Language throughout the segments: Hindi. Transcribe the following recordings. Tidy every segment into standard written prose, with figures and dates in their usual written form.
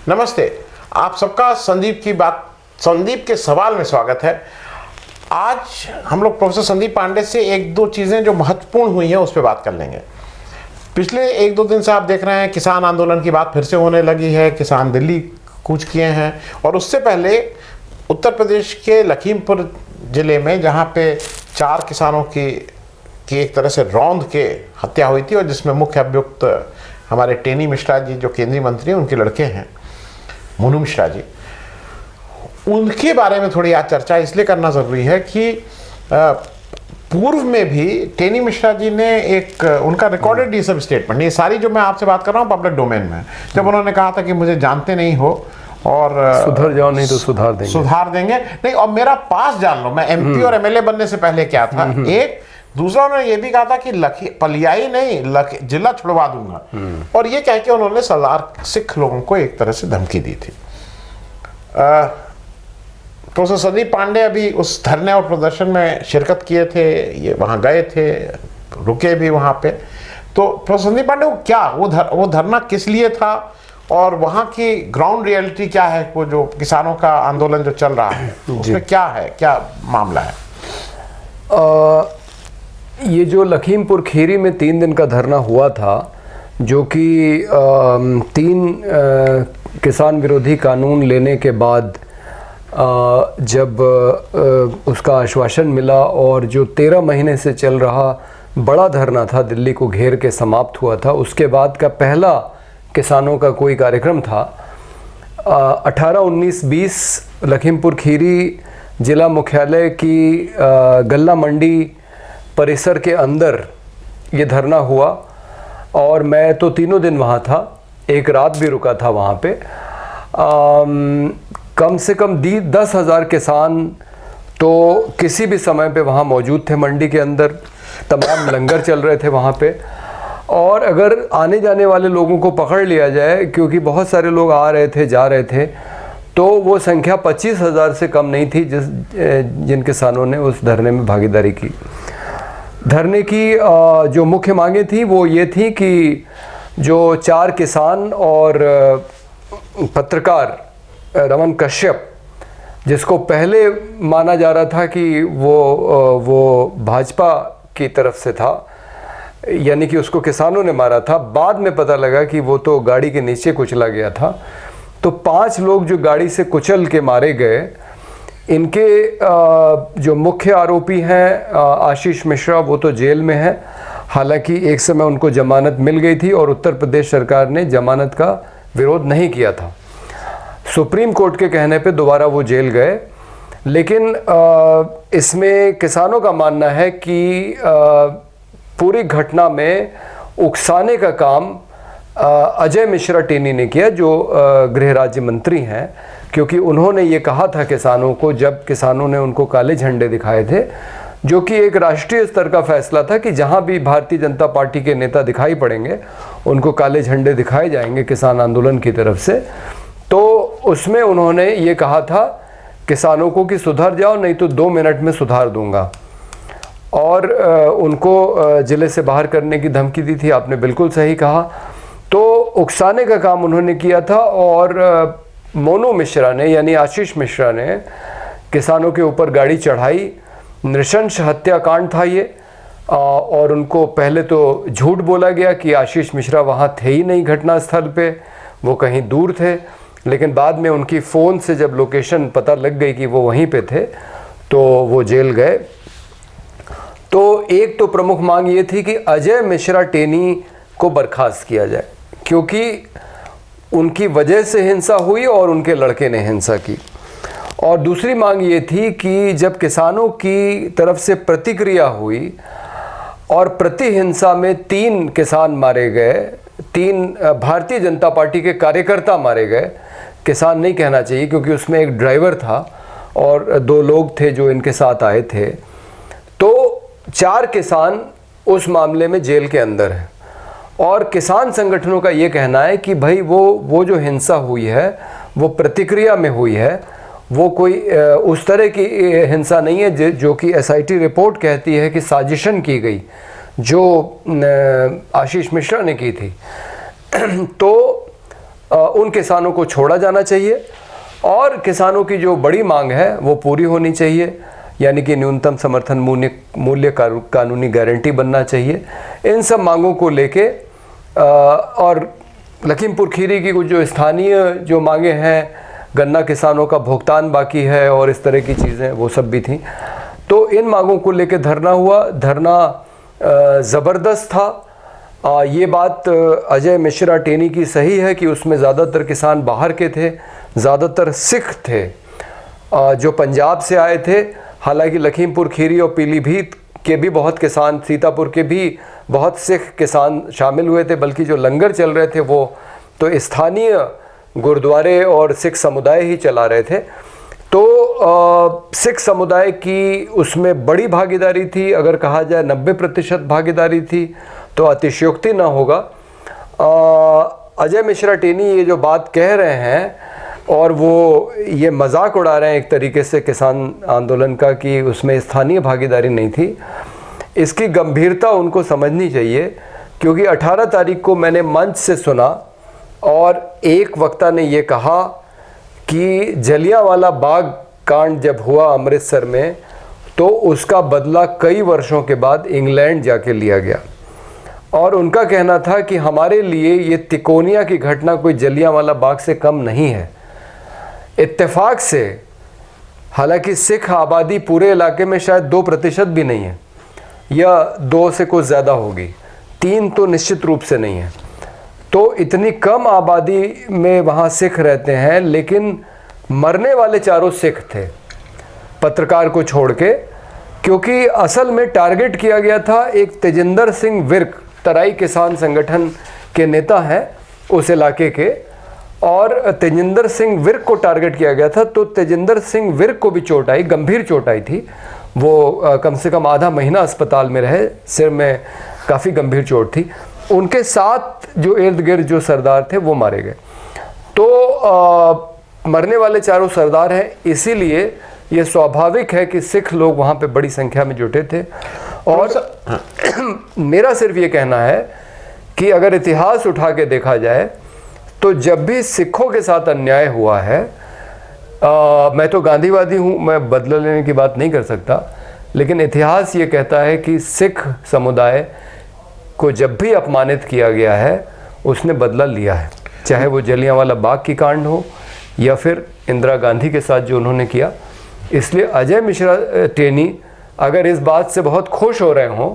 नमस्ते, आप सबका संदीप के सवाल में स्वागत है। आज हम लोग प्रोफेसर संदीप पांडे से एक दो चीज़ें जो महत्वपूर्ण हुई हैं उस पर बात कर लेंगे। पिछले एक दो दिन से आप देख रहे हैं किसान आंदोलन की बात फिर से होने लगी है, किसान दिल्ली कूच किए हैं। और उससे पहले उत्तर प्रदेश के लखीमपुर ज़िले में जहाँ पे 4 किसानों की एक तरह से रौंद के हत्या हुई थी और जिसमें मुख्य अभियुक्त हमारे टेनी मिश्रा जी जो केंद्रीय मंत्री हैं, उनके लड़के हैं मोनू मिश्रा जी, उनके बारे में थोड़ी आज चर्चा इसलिए करना ज़रूरी है कि पूर्व में भी टेनी मिश्रा जी ने एक उनका रिकॉर्डेड ये सब स्टेटमेंट, ये सारी जो मैं आपसे बात कर रहा हूँ पब्लिक डोमेन में, जब उन्होंने कहा था कि मुझे जानते नहीं हो और सुधर जाओ नहीं तो सुधार देंगे नहीं, और मेरा पास जान लो, मैं एमपी और एमएलए बनने से पहले क्या था। एक दूसरा उन्होंने ये भी कहा था कि पलियाई नहीं जिला छुड़वा दूंगा, और ये कह के उन्होंने सरदार सिख लोगों को एक तरह से धमकी दी थी। प्रोफेसर संदीप पांडे अभी उस धरने और प्रदर्शन में शिरकत किए थे, ये वहाँ गए थे, रुके भी वहाँ पे। तो प्रोफेसर संदीप पांडे वो धरना किस लिए था और वहाँ की ग्राउंड रियलिटी क्या है, वो जो किसानों का आंदोलन जो चल रहा है उसमें क्या है, क्या मामला है? ये जो लखीमपुर खीरी में 3 दिन का धरना हुआ था, जो कि 3 किसान विरोधी कानून लेने के बाद जब उसका आश्वासन मिला और जो 13 महीने से चल रहा बड़ा धरना था, दिल्ली को घेर के समाप्त हुआ था, उसके बाद का पहला किसानों का कोई कार्यक्रम था। 18, 19, 20 लखीमपुर खीरी जिला मुख्यालय की गल्ला मंडी परिसर के अंदर ये धरना हुआ और मैं तो 3 दिन वहाँ था, एक रात भी रुका था वहाँ पे। कम से कम 10,000 किसान तो किसी भी समय पे वहाँ मौजूद थे मंडी के अंदर, तमाम लंगर चल रहे थे वहाँ पे। और अगर आने जाने वाले लोगों को पकड़ लिया जाए, क्योंकि बहुत सारे लोग आ रहे थे जा रहे थे, तो वो संख्या 25,000 से कम नहीं थी जिन किसानों ने उस धरने में भागीदारी की। धरने की जो मुख्य मांगें थी वो ये थी कि जो 4 किसान और पत्रकार रमन कश्यप, जिसको पहले माना जा रहा था कि वो भाजपा की तरफ से था, यानी कि उसको किसानों ने मारा था, बाद में पता लगा कि वो तो गाड़ी के नीचे कुचला गया था। तो 5 लोग जो गाड़ी से कुचल के मारे गए, इनके जो मुख्य आरोपी हैं आशीष मिश्रा, वो तो जेल में है। हालांकि एक समय उनको जमानत मिल गई थी और उत्तर प्रदेश सरकार ने जमानत का विरोध नहीं किया था। सुप्रीम कोर्ट के कहने पे दोबारा वो जेल गए। लेकिन इसमें किसानों का मानना है कि पूरी घटना में उकसाने का काम अजय मिश्रा टेनी ने किया, जो गृह राज्य मंत्री हैं, क्योंकि उन्होंने ये कहा था किसानों को, जब किसानों ने उनको काले झंडे दिखाए थे, जो कि एक राष्ट्रीय स्तर का फैसला था कि जहां भी भारतीय जनता पार्टी के नेता दिखाई पड़ेंगे उनको काले झंडे दिखाए जाएंगे किसान आंदोलन की तरफ से। तो उसमें उन्होंने ये कहा था किसानों को कि सुधर जाओ नहीं तो 2 मिनट में सुधार दूंगा, और उनको ज़िले से बाहर करने की धमकी दी थी। आपने बिल्कुल सही कहा। तो उकसाने का काम उन्होंने किया था और मोनू मिश्रा ने, यानी आशीष मिश्रा ने, किसानों के ऊपर गाड़ी चढ़ाई। नृशंस हत्याकांड था ये। और उनको पहले तो झूठ बोला गया कि आशीष मिश्रा वहाँ थे ही नहीं घटना स्थल पे, वो कहीं दूर थे। लेकिन बाद में उनकी फ़ोन से जब लोकेशन पता लग गई कि वो वहीं पे थे, तो वो जेल गए। तो एक तो प्रमुख मांग ये थी कि अजय मिश्रा टेनी को बर्खास्त किया जाए, क्योंकि उनकी वजह से हिंसा हुई और उनके लड़के ने हिंसा की। और दूसरी मांग ये थी कि जब किसानों की तरफ से प्रतिक्रिया हुई और प्रति हिंसा में 3 किसान मारे गए, 3 भारतीय जनता पार्टी के कार्यकर्ता मारे गए, किसान नहीं कहना चाहिए क्योंकि उसमें एक ड्राइवर था और 2 लोग थे जो इनके साथ आए थे, तो 4 किसान उस मामले में जेल के अंदर हैं। और किसान संगठनों का ये कहना है कि भाई वो जो हिंसा हुई है वो प्रतिक्रिया में हुई है, वो कोई उस तरह की हिंसा नहीं है जो कि एसआईटी रिपोर्ट कहती है कि साजिशन की गई, जो आशीष मिश्रा ने की थी। तो उन किसानों को छोड़ा जाना चाहिए और किसानों की जो बड़ी मांग है वो पूरी होनी चाहिए, यानी कि न्यूनतम समर्थन मूल्य कानूनी गारंटी बनना चाहिए। इन सब मांगों को लेके और लखीमपुर खीरी की कुछ जो स्थानीय जो मांगे हैं, गन्ना किसानों का भुगतान बाकी है और इस तरह की चीज़ें, वो सब भी थी। तो इन मांगों को लेके धरना हुआ। धरना ज़बरदस्त था। ये बात अजय मिश्रा टेनी की सही है कि उसमें ज़्यादातर किसान बाहर के थे, ज़्यादातर सिख थे जो पंजाब से आए थे। हालांकि लखीमपुर खीरी और पीलीभीत के भी बहुत किसान, सीतापुर के भी बहुत सिख किसान शामिल हुए थे, बल्कि जो लंगर चल रहे थे वो तो स्थानीय गुरुद्वारे और सिख समुदाय ही चला रहे थे। तो सिख समुदाय की उसमें बड़ी भागीदारी थी। अगर कहा जाए 90% भागीदारी थी तो अतिशयोक्ति ना होगा। अजय मिश्रा टेनी ये जो बात कह रहे हैं और वो ये मजाक उड़ा रहे हैं एक तरीके से किसान आंदोलन का कि उसमें स्थानीय भागीदारी नहीं थी, इसकी गंभीरता उनको समझनी चाहिए। क्योंकि 18 तारीख को मैंने मंच से सुना और एक वक्ता ने ये कहा कि जलियांवाला बाग कांड जब हुआ अमृतसर में तो उसका बदला कई वर्षों के बाद इंग्लैंड जाके लिया गया, और उनका कहना था कि हमारे लिए ये तिकोनिया की घटना कोई जलियांवाला बाग से कम नहीं है। इत्तेफाक से, हालांकि सिख आबादी पूरे इलाके में शायद 2% भी नहीं है या 2 से कुछ ज़्यादा होगी, 3 तो निश्चित रूप से नहीं है। तो इतनी कम आबादी में वहाँ सिख रहते हैं, लेकिन मरने वाले चारों सिख थे, पत्रकार को छोड़ के। क्योंकि असल में टारगेट किया गया था एक तेजिंदर सिंह विर्क, तराई किसान संगठन के नेता हैं उस इलाके के, और तेजिंदर सिंह विर्क को टारगेट किया गया था। तो तेजिंदर सिंह विर्क को भी चोट आई, गंभीर चोट आई थी। वो कम से कम आधा महीना अस्पताल में रहे, सिर में काफ़ी गंभीर चोट थी। उनके साथ जो इर्द गिर्द जो सरदार थे वो मारे गए। तो मरने वाले चारों सरदार हैं, इसीलिए ये स्वाभाविक है कि सिख लोग वहाँ पे बड़ी संख्या में जुटे थे। और मेरा सिर्फ ये कहना है कि अगर इतिहास उठा के देखा जाए तो जब भी सिखों के साथ अन्याय हुआ है, मैं तो गांधीवादी हूँ, मैं बदला लेने की बात नहीं कर सकता, लेकिन इतिहास ये कहता है कि सिख समुदाय को जब भी अपमानित किया गया है उसने बदला लिया है, चाहे वो जलियांवाला बाग की कांड हो या फिर इंदिरा गांधी के साथ जो उन्होंने किया। इसलिए अजय मिश्रा टेनी अगर इस बात से बहुत खुश हो रहे हों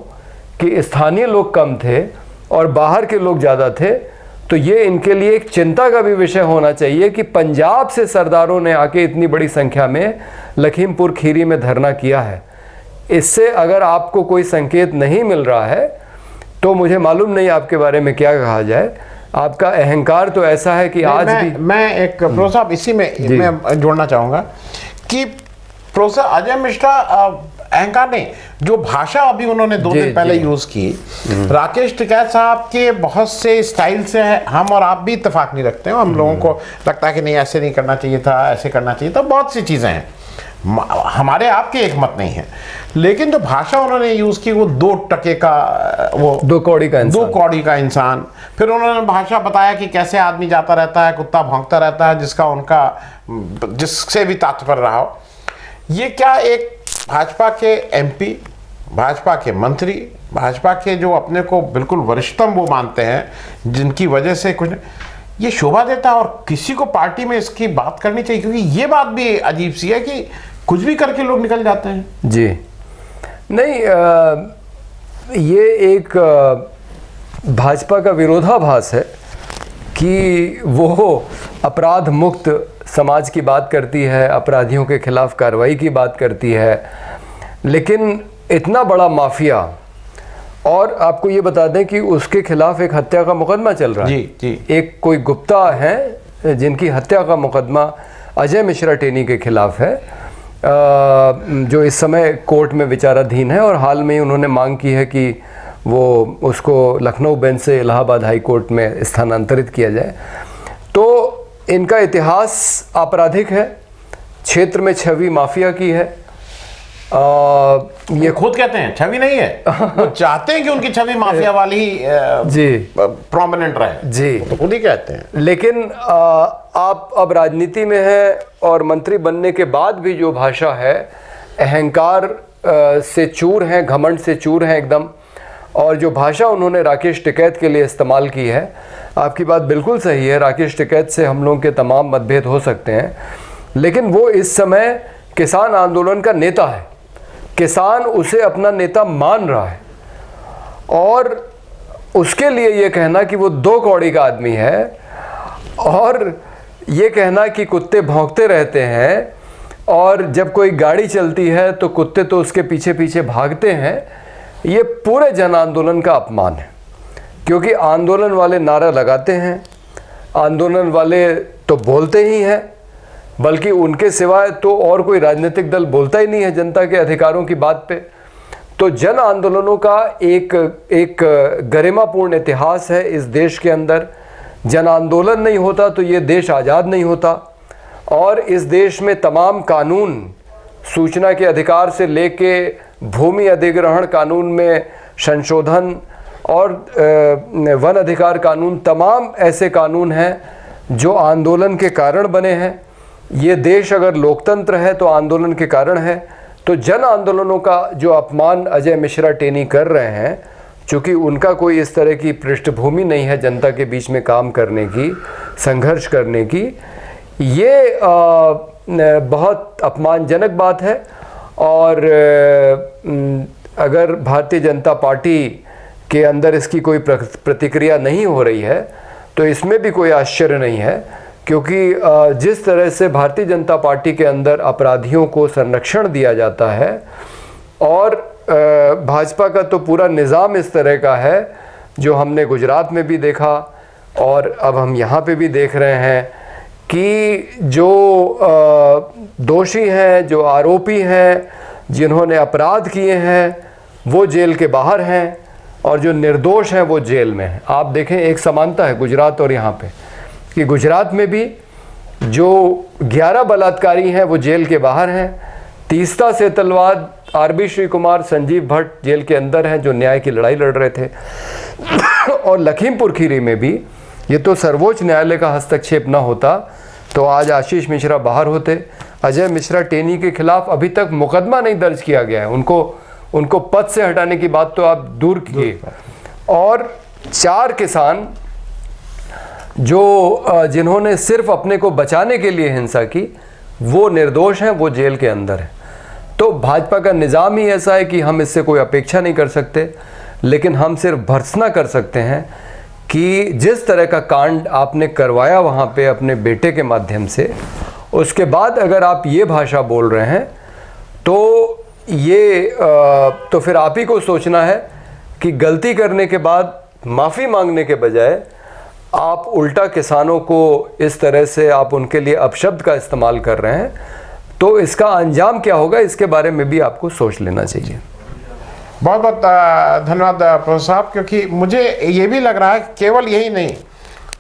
कि स्थानीय लोग कम थे और बाहर के लोग ज़्यादा थे, तो ये इनके लिए एक चिंता का भी विषय होना चाहिए कि पंजाब से सरदारों ने आके इतनी बड़ी संख्या में लखीमपुर खीरी में धरना किया है। इससे अगर आपको कोई संकेत नहीं मिल रहा है तो मुझे मालूम नहीं आपके बारे में क्या कहा जाए। आपका अहंकार तो ऐसा है कि आज भी मैं एक प्रोफेसर साहब इसी में मैं जोड़ना चाहूँगा कि प्रोफेसर अजय मिश्रा अहंकार नहीं, जो भाषा अभी उन्होंने 2 दिन पहले यूज की, राकेश टिकैत साहब के बहुत से स्टाइल से हम और आप भी इत्तेफाक नहीं रखते हैं। हम लोगों को लगता है कि नहीं ऐसे नहीं करना चाहिए था, ऐसे करना चाहिए था, बहुत सी चीज़ें हैं, हमारे आपके एक मत नहीं है। लेकिन जो भाषा उन्होंने यूज की वो 2 टके का, वो 2 कौड़ी का इंसान। फिर उन्होंने भाषा बताया कि कैसे आदमी जाता रहता है, कुत्ता भौंकता रहता है, जिससे भी तात्पर्य रहा हो। ये क्या एक भाजपा के एमपी, भाजपा के मंत्री, भाजपा के जो अपने को बिल्कुल वरिष्ठतम वो मानते हैं, जिनकी वजह से कुछ ये शोभा देता है और किसी को पार्टी में इसकी बात करनी चाहिए? क्योंकि ये बात भी अजीब सी है कि कुछ भी करके लोग निकल जाते हैं। जी नहीं, ये एक भाजपा का विरोधाभास है कि वो अपराध मुक्त समाज की बात करती है, अपराधियों के खिलाफ कार्रवाई की बात करती है, लेकिन इतना बड़ा माफिया, और आपको ये बता दें कि उसके खिलाफ एक हत्या का मुकदमा चल रहा है। जी। एक कोई गुप्ता है जिनकी हत्या का मुकदमा अजय मिश्रा टेनी के खिलाफ है, जो इस समय कोर्ट में विचाराधीन है, और हाल में ही उन्होंने मांग की है कि वो उसको लखनऊ बेंच से इलाहाबाद हाई कोर्ट में स्थानांतरित किया जाए। तो इनका इतिहास आपराधिक है, क्षेत्र में छवि माफिया की है, ये खुद कहते हैं छवि नहीं है, वो चाहते हैं कि उनकी छवि माफिया वाली जी प्रोमिनेंट रहे जी, तो खुद ही कहते हैं। लेकिन आप अब राजनीति में हैं और मंत्री बनने के बाद भी जो भाषा है अहंकार से चूर है, घमंड से चूर है एकदम। और जो भाषा उन्होंने राकेश टिकैत के लिए इस्तेमाल की है, आपकी बात बिल्कुल सही है, राकेश टिकैत से हम लोगों के तमाम मतभेद हो सकते हैं, लेकिन वो इस समय किसान आंदोलन का नेता है, किसान उसे अपना नेता मान रहा है। और उसके लिए ये कहना कि वो 2 कौड़ी का आदमी है और ये कहना कि कुत्ते भौंकते रहते हैं और जब कोई गाड़ी चलती है तो कुत्ते तो उसके पीछे पीछे भागते हैं, ये पूरे जन आंदोलन का अपमान है। क्योंकि आंदोलन वाले नारा लगाते हैं, आंदोलन वाले तो बोलते ही हैं, बल्कि उनके सिवाय तो और कोई राजनीतिक दल बोलता ही नहीं है जनता के अधिकारों की बात पे। तो जन आंदोलनों का एक गरिमापूर्ण इतिहास है इस देश के अंदर। जन आंदोलन नहीं होता तो ये देश आज़ाद नहीं होता। और इस देश में तमाम कानून, सूचना के अधिकार से लेके भूमि अधिग्रहण कानून में संशोधन और वन अधिकार कानून, तमाम ऐसे कानून हैं जो आंदोलन के कारण बने हैं। ये देश अगर लोकतंत्र है तो आंदोलन के कारण है। तो जन आंदोलनों का जो अपमान अजय मिश्रा टेनी कर रहे हैं, चूँकि उनका कोई इस तरह की पृष्ठभूमि नहीं है जनता के बीच में काम करने की, संघर्ष करने की, ये बहुत अपमानजनक बात है। और अगर भारतीय जनता पार्टी के अंदर इसकी कोई प्रतिक्रिया नहीं हो रही है तो इसमें भी कोई आश्चर्य नहीं है, क्योंकि जिस तरह से भारतीय जनता पार्टी के अंदर अपराधियों को संरक्षण दिया जाता है और भाजपा का तो पूरा निज़ाम इस तरह का है जो हमने गुजरात में भी देखा और अब हम यहाँ पे भी देख रहे हैं कि जो दोषी हैं, जो आरोपी हैं, जिन्होंने अपराध किए हैं वो जेल के बाहर हैं और जो निर्दोष हैं वो जेल में हैं। आप देखें एक समानता है गुजरात और यहाँ पे कि गुजरात में भी जो 11 बलात्कारी हैं वो जेल के बाहर हैं। तीस्ता से तलवार, आरबी श्री कुमार, संजीव भट्ट जेल के अंदर हैं जो न्याय की लड़ाई लड़ रहे थे। और लखीमपुर खीरी में भी ये तो सर्वोच्च न्यायालय का हस्तक्षेप न होता तो आज आशीष मिश्रा बाहर होते। अजय मिश्रा टेनी के खिलाफ अभी तक मुकदमा नहीं दर्ज किया गया है, उनको पद से हटाने की बात तो आप दूर किए। और 4 किसान जो जिन्होंने सिर्फ अपने को बचाने के लिए हिंसा की वो निर्दोष हैं, वो जेल के अंदर हैं। तो भाजपा का निज़ाम ही ऐसा है कि हम इससे कोई अपेक्षा नहीं कर सकते, लेकिन हम सिर्फ भर्त्सना कर सकते हैं कि जिस तरह का कांड आपने करवाया वहाँ पे अपने बेटे के माध्यम से, उसके बाद अगर आप ये भाषा बोल रहे हैं तो ये तो फिर आप ही को सोचना है कि गलती करने के बाद माफ़ी मांगने के बजाय आप उल्टा किसानों को इस तरह से आप उनके लिए अपशब्द का इस्तेमाल कर रहे हैं, तो इसका अंजाम क्या होगा इसके बारे में भी आपको सोच लेना चाहिए। बहुत बहुत धन्यवाद प्रोफेसर साहब, क्योंकि मुझे ये भी लग रहा है केवल यही नहीं,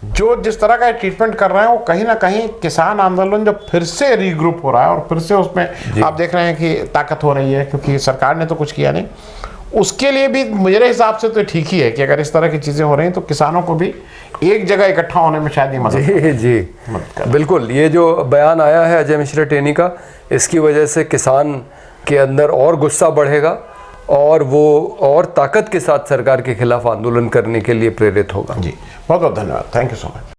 जो जिस तरह का ट्रीटमेंट कर रहे हैं वो कहीं ना कहीं किसान आंदोलन जो फिर से रीग्रुप हो रहा है और फिर से उसमें आप देख रहे हैं कि ताकत हो रही है, क्योंकि सरकार ने तो कुछ किया नहीं, उसके लिए भी मेरे हिसाब से तो ठीक ही है कि अगर इस तरह की चीज़ें हो रही हैं तो किसानों को भी एक जगह इकट्ठा होने में शायद ये मदद जी बिल्कुल। ये जो बयान आया है अजय मिश्रा टेनी का, इसकी वजह से किसान के अंदर और गुस्सा बढ़ेगा और वो और ताकत के साथ सरकार के खिलाफ आंदोलन करने के लिए प्रेरित होगा। जी बहुत बहुत धन्यवाद, थैंक यू सो मच।